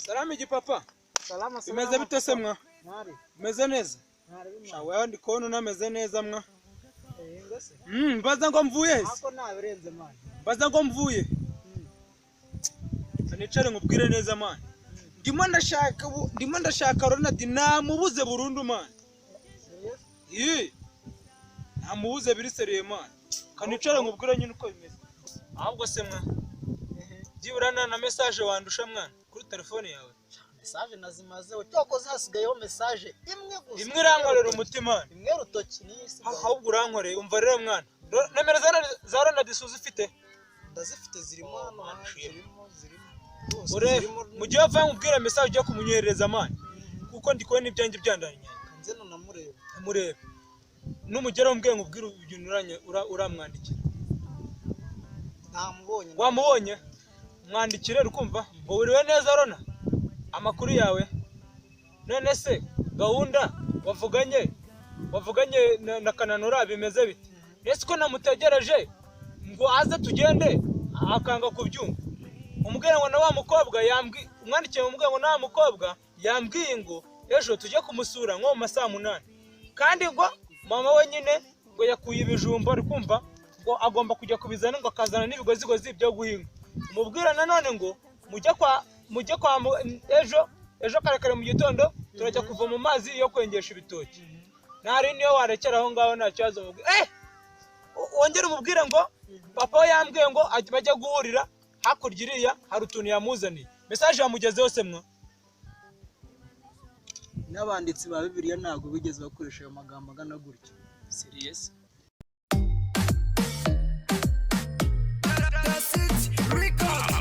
Salama igipapa. Salama salama. Bimeze bite se mwa? Mwari. Bimeze neza? Mwari bimwe. Shawe ndi kubona unameze neza mwa. Ngase. Mbaza ngo mvuye he? Ako nabirenze man. Mbaza ngo mvuye. Anicare nkubwire neza man. Ndimo ndashaka Ronald namubuze burundu man. Namubuze biri seriye man. Kanicare nkubwire nyine uko bimeze. Ahubwo se mwa. Jiburana na message wandusha mwana kuri telefone yawe. Message nazimazeho cyokoze hasigayeho message imwe gusa. Imwe irankorera umutima. Imwe rutoki nisi. Ahubwo urankoreye umva rero mwana. Nomero za Ronald Suzi ufite? Ndazifite zirimo hano zirimo. Ure mugiye apfa nkubwira message ujya kumunyohereza man. Kuko ndi kubona ibyanjye byandanye. Kanze no namureba. Amureba. Numugera umbwiye nkubwira ibintu uramwandikira. Namubonye. Wamubonye? Mwandikire rukumva ngo wiriwe neza Rona amakuru yawe none se gahunda wavuganye na Kananura bimeze bite ese ko namutegereje ngo aze tugende akanga kubyumva umubwira ngo na wa mukobwa umwandikiye umubwira ngo na mukobwa yambwiye ngo ejo tujye kumusura nko mu masaa 8 kandi ngo mama we nyine ngo yakuye ibijumba rukumva ngo agomba kujya kubizana ngo akazana n'ibigozigozi byo guhinga umubwira nanone ngo mujye kwa ejo karekare mu gitondo turajya kuva mu mazi yo kwengesha ibitoki ntari niyo warekera aho ngaho nta kibazo mubwira wongere umubwire ngo papa we yambwiye ngo bajya guhurira hakurya iriya hari utuntu yamuzaniye message yamugezeho se mwa n'abanditsi ba Bibiliya ntago bigeze bakoresha ayo magambo agana gutyo. serious